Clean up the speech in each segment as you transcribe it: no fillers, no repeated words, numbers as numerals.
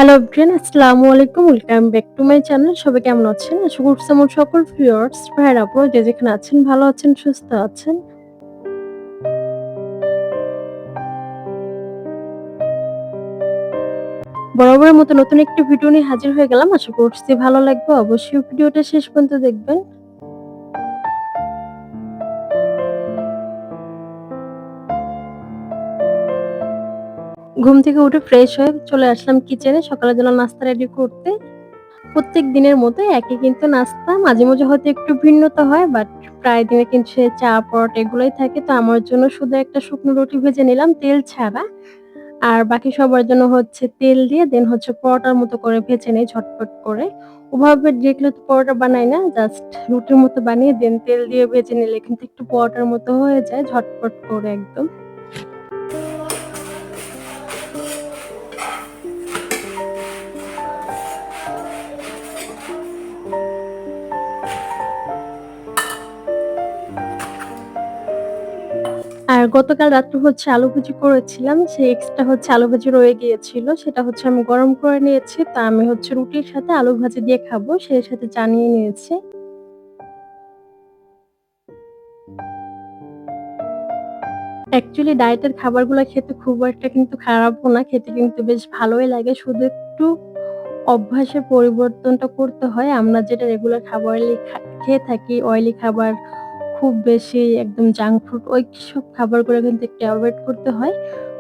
Hello everyone, আসসালামু আলাইকুম। Welcome back to my channel. সবাই কেমন আছেন? আশা করছি আমার সকল ভিউয়ার্স ভাইয়েরা আপুরা যে যেখানে আছেন ভালো আছেন, সুস্থ আছেন। বরাবরের মতো নতুন একটি ভিডিও নিয়ে হাজির হয়ে গেলাম। আশা করছি ভালো লাগবে। অবশ্যই ভিডিওটা শেষ পর্যন্ত দেখবেন। ঘুম থেকে উঠে ফ্রেশ হয়ে চলে আসলাম কিচেনে সকালের জন্য নাস্তা রেডি করতে। প্রত্যেক দিনের মতো একই কিন্তু নাস্তা। মাঝে, মাঝে হয়তো একটু ভিন্নতা হয় বাট প্রায় দিনে কিন্তু সে চা, পরোটা এগুলোই থাকে। তো আমার জন্য শুধু একটা শুকনো রুটি ভেজে নিলাম তেল ছাড়া। আর বাকি সবার জন্য হচ্ছে তেল দিয়ে দেন হচ্ছে পরোটার মতো করে ভেজে নেই ঝটপট করে। ওভাবে ডিরেক্টলি তো পরোটা বানাই না। জাস্ট রুটির মতো বানিয়ে দেন তেল দিয়ে ভেজে নিলে কিন্তু একটু পরোটার মতো হয়ে যায় ঝটপট করে একদম। আর গতকাল রাত্রে হচ্ছে আলু ভাজি করেছিলাম। সেই এক্সট্রা হচ্ছে আলু ভাজি রয়ে গিয়েছিল। সেটা হচ্ছে আমি গরম করে নিয়েছি। তো আমি হচ্ছে রুটির সাথে আলু ভাজি দিয়ে খাবো। সেই সাথে চা নিয়ে নিয়েছি। অ্যাকচুয়ালি ডায়েটের খাবারগুলা খেতে খুব একটা কিন্তু খারাপও না। খেতে কিন্তু বেশ ভালোই লাগে। শুধু একটু অভ্যাসের পরিবর্তনটা করতে হয়। আমরা যেটা রেগুলার খাবারলি খেয়ে থাকি, অয়েলি খাবার খুব বেশি একদম জাঙ্ক ফুড ওইসব খাবারগুলো কিন্তু একটু এভয়েড করতে হয়।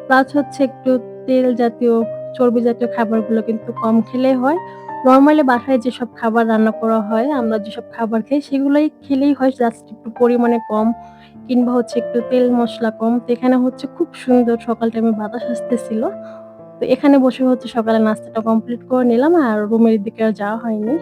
প্লাস হচ্ছে একটু তেল জাতীয়, চর্বি জাতীয় খাবারগুলো কিন্তু কম খেলেই হয়। নরমালি বাসায় যেসব খাবার রান্না করা হয়, আমরা যেসব খাবার খাই সেগুলোই খেলেই হয় জাস্ট একটু পরিমাণে কম কিংবা হচ্ছে একটু তেল মসলা কম। তো এখানে হচ্ছে খুব সুন্দর সকাল টাইমে বাতাস আসতেছিল। তো এখানে বসে হচ্ছে সকালে নাস্তাটা কমপ্লিট করে নিলাম আর রুমের দিকে আর যাওয়া হয়নি।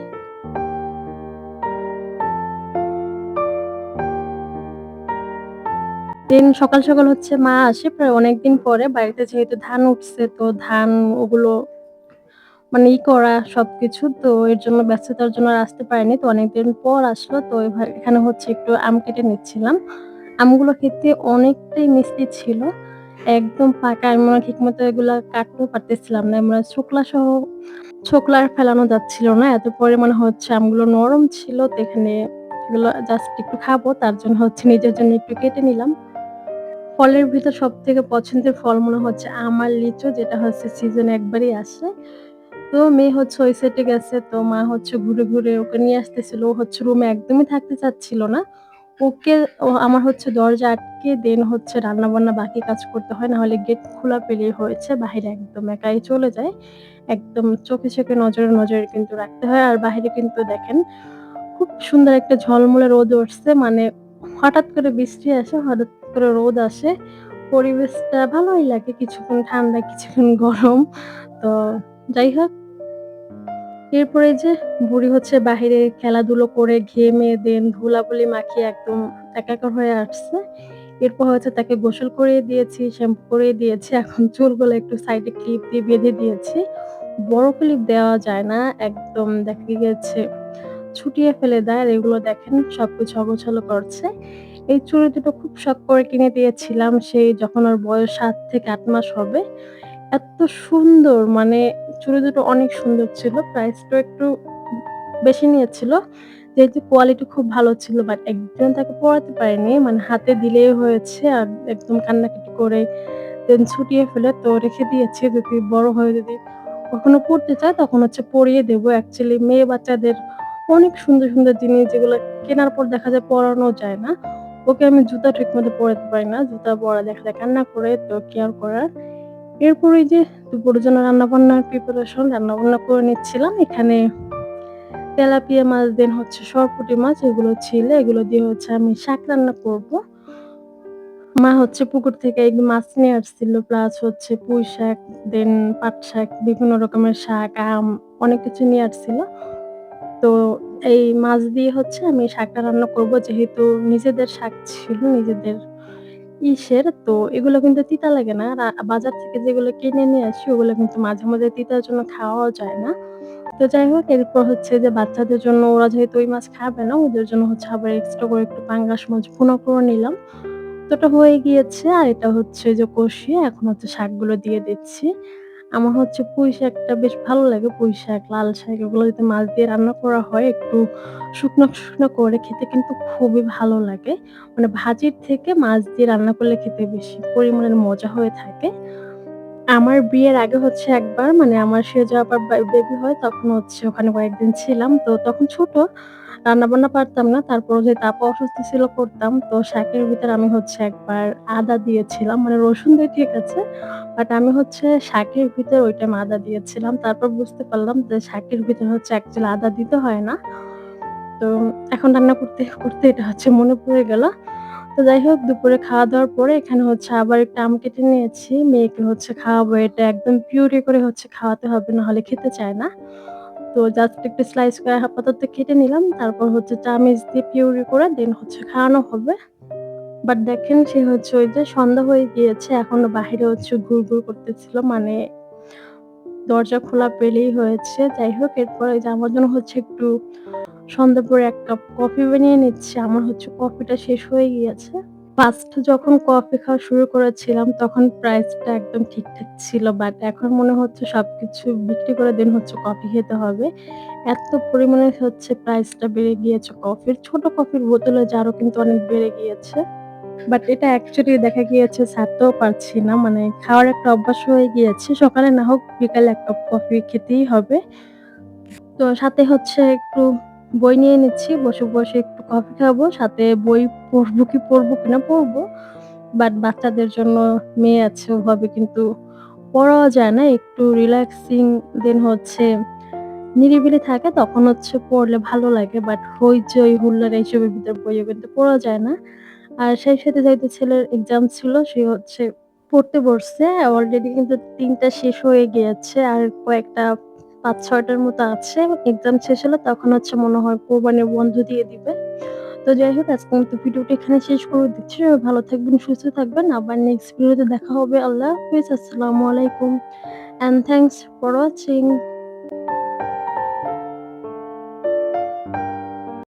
দেন সকাল, সকাল হচ্ছে মা আসে প্রায় অনেকদিন পরে। বাড়িতে যেহেতু ধান উঠছে তো ধান ওগুলো মানে করা সবকিছু। তো এর জন্য ব্যস্ততার জন্য আর আসতে পারেনি। তো অনেকদিন পর আসলো। তো এখানে হচ্ছে একটু আম কেটে নিচ্ছিলাম। আমগুলো খেতে অনেকটাই মিষ্টি ছিল। একদম পাকা আমি মনে হয় ঠিকমতো এগুলা কাটতেও পারতেছিলাম না। আমরা ছোকলা আর ফেলানো যাচ্ছিল না। এত পরিমাণে হচ্ছে আমগুলো নরম ছিল। তো এখানে এগুলো জাস্ট একটু খাবো। তার জন্য হচ্ছে নিজের জন্য একটু কেটে নিলাম। ফলের ভিতর সবথেকে পছন্দের ফল মনে হচ্ছে আম আর লিচু যেটা হচ্ছে সিজনে একবারই আসে। তো মেয়ে হচ্ছে ওই সাইডে গেছে। তো মা হচ্ছে ঘুরে, ঘুরে ওকে নিয়ে আসতেছিল। ও হচ্ছে রুমে একদমই থাকতে চাচ্ছিল না। ওকে আমার হচ্ছে দরজা আটকে দেন হচ্ছে রান্নাবান্না বাকি কাজ করতে হয়। নাহলে গেট খোলা পেলেই হয়েছে বাহিরে একদম একাই চলে যায়। একদম চোখে, চোখে নজরে, নজরে কিন্তু রাখতে হয়। আর বাহিরে কিন্তু দেখেন খুব সুন্দর একটা ঝলমলে রোদ উঠছে। মানে হঠাৎ করে বৃষ্টি আসে, হঠাৎ করে রোদ আসে। পরিবেশটা ভালোই লাগে। কিছুক্ষণ ঠান্ডা, কিছুক্ষণ গরম। তো যাই হোক এরপরে যে বুড়ি হচ্ছে বাহিরে খেলাধুলো করে ঘেমে দেন ধুলাবালি মাখিয়ে একদম একাকার হয়ে আসছে। এরপর হচ্ছে তাকে গোসল করিয়ে দিয়েছি, শ্যাম্পু করিয়ে দিয়েছি। এখন চুলগুলো একটু সাইডে ক্লিপ দিয়ে বেঁধে দিয়েছি। বড় ক্লিপ দেওয়া যায় না। একদম দেখা গিয়েছে ছুটিয়ে ফেলে দেয়। আর এগুলো দেখেন সবকিছু অগোছালো করছে। এই চুড়ি দুটো খুব শখ করে কিনে দিয়েছিলাম সেই যখন ওর বয়স ৭ থেকে ৮ মাস হবে। এত সুন্দর মানে চুড়ি দুটো অনেক সুন্দর ছিল। প্রাইসটাও একটু বেশি নিয়েছিল। যেহেতু কোয়ালিটি খুব ভালো ছিল বাট একদিনও তাকে পরাতে পারিনি। মানে হাতে দিলেই হয়েছে আর একদম কান্নাকাটি করে দেন ছুটিয়ে ফেলে তো রেখে দিয়েছি। যদি বড় হয়ে যদি কখনো পড়তে চায় তখন হচ্ছে পরিয়ে দেব। অ্যাকচুয়ালি মেয়ে বাচ্চাদের অনেক সুন্দর, সুন্দর জিনিস যেগুলো কেনার পর দেখা যায় পরানো যায় না। ওকে আমি জুতা ঠিকমতো পরাতে পারি না। জুতা পরা দেখলে কান্না করে তো কি আর করার। এরপর এই যে দুপুরের জন্য রান্নাবান্নার প্রিপারেশন রান্নাবান্না করে নিচ্ছিলাম। এখানে তেলাপিয়া মাছ দেন হচ্ছে সরপুঁটি মাছ এগুলো ছিল। এগুলো দিয়ে হচ্ছে আমি শাক রান্না করব। মা হচ্ছে পুকুর থেকে এই মাছ নিয়ে আসছিল। প্লাস হচ্ছে পুঁই শাক, দেন পাট শাক, বিভিন্ন রকমের শাক, আম অনেক কিছু নিয়ে আসছিল। তো এই মাছ দিয়ে হচ্ছে আমি শাকটা রান্না করব। যেহেতু নিজেদের শাক ছিল, নিজেদের তো এগুলো কিন্তু তিতা লাগে না। বাজার থেকে যেগুলো কিনে নিয়ে আসি ওগুলো কিন্তু মাঝে, মাঝে তিতার জন্য খাওয়াও যায় না। তো যাই হোক এরপর হচ্ছে যে বাচ্চাদের জন্য ওরা যেহেতু ওই মাছ খাবে না, ওদের জন্য হচ্ছে আবার এক্সট্রা করে একটু পাঙ্গাস মাছ ভুনা করে নিলাম। তো ওটা হয়ে গিয়েছে আর এটা হচ্ছে যে কষিয়ে এখন হচ্ছে শাকগুলো দিয়ে দিচ্ছি। আমার হচ্ছে পুঁই শাকটা বেশ ভালো লাগে। পুঁই শাক, লাল শাক এগুলো যদি মাছ দিয়ে রান্না করা হয় একটু শুকনো, শুকনো করে খেতে কিন্তু খুবই ভালো লাগে। মানে ভাজির থেকে মাছ দিয়ে রান্না করলে খেতে বেশি পরিমাণের মজা হয়ে থাকে। আমার বিয়ের আগে হচ্ছে একবার মানে আমার সেজে আবার বেবি হয় তখন হচ্ছে ওখানে কয়েকদিন ছিলাম। তো তখন ছোট, রান্না-বান্না পারতাম না। তারপরেও যেহেতু আপু অসুস্থ ছিল করতাম। তো শাকের ভিতরে আমি হচ্ছে একবার আদা দিয়েছিলাম। মানে রসুন দেই ঠিক আছে। বাট আমি হচ্ছে শাকের ভিতরে ওই টাইম আদা দিয়েছিলাম। তারপর বুঝতে পারলাম যে শাকের ভিতরে হচ্ছে অ্যাকচুয়ালি আদা দিতে হয় না। তো এখন রান্না করতে, করতে এটা হচ্ছে মনে পড়ে গেল। তো যাই হোক দুপুরে খাওয়া-দাওয়ার পরে এখানে হচ্ছে আবার একটু আম কেটে নিয়েছি। মেয়েকে হচ্ছে খাওয়াবো। এটা একদম পিউরি করে হচ্ছে খাওয়াতে হবে নাহলে খেতে চায় না। তো জাস্ট একটু স্লাইস করে আপাতত কেটে নিলাম। তারপর হচ্ছে চামিচ দিয়ে পিউরি করে দেন হচ্ছে খাওয়ানো হবে। বাট দেখেন সে হচ্ছে ওই যে সন্ধ্যা হয়ে গিয়েছে এখনো বাহিরে হচ্ছে ঘুরঘুর করতেছিল। মানে দরজা খোলা পেলেই হয়েছে। যাই হোক এরপরে যে আমার জন্য হচ্ছে একটু সন্ধ্যার পরে ১ কাপ কফি বানিয়ে নিচ্ছি। আমার হচ্ছে কফিটা শেষ হয়ে গিয়েছে। ফার্স্ট যখন কফি খাওয়া শুরু করেছিলাম তখন প্রাইসটা একদম ঠিকঠাক ছিল। বাট এখন মনে হচ্ছে সবকিছু বিক্রি করে দেন হচ্ছে কফি খেতে হবে। এত পরিমাণে হচ্ছে প্রাইসটা বেড়ে গিয়েছে কফির। ছোট কফির বোতলের জারও কিন্তু অনেক বেড়ে গিয়েছে। বাট এটা অ্যাকচুয়ালি দেখা গিয়েছে ছাড়তেও পারছি না। মানে খাওয়ার একটা অভ্যাস হয়ে গিয়েছে। সকালে না হোক বিকালে ১ কাপ কফি খেতেই হবে। তো সাথে হচ্ছে একটু বই নিয়ে নিচ্ছি। বসে, বসে একটু কফি খাবো। সাথে বই পড়বো কিনা পড়বো। বাট বাচ্চাদের জন্য মেয়ে আছে ওভাবে কিন্তু পড়াও যায় না। একটু রিল্যাক্সিং দেন হচ্ছে নিরিবিলি থাকে তখন হচ্ছে পড়লে ভালো লাগে। বাট হইচই হুল্লোড় এইসবের ভিতর বইও কিন্তু পড়া যায় না। আর সেই সাথে যেহেতু ছেলের এক্সাম ছিল সে হচ্ছে পড়তে বসছে। অলরেডি কিন্তু ৩ টা শেষ হয়ে গিয়েছে। আর কয়েকটা ৫-৬ টার মতো আছে। এক্সাম শেষ হলে তখন হচ্ছে মনে হয় কোরবানির বন্ধ দিয়ে দিবে। তো যাই হোক আজকের মতো ভিডিওটা এখানে শেষ করে দিচ্ছি। সবাই ভালো থাকবেন, সুস্থ থাকবেন। আবার নেক্সট ভিডিওতে দেখা হবে। আল্লাহ হাফেজ। আসসালামু আলাইকুম অ্যান্ড থ্যাংকস ফর ওয়াচিং।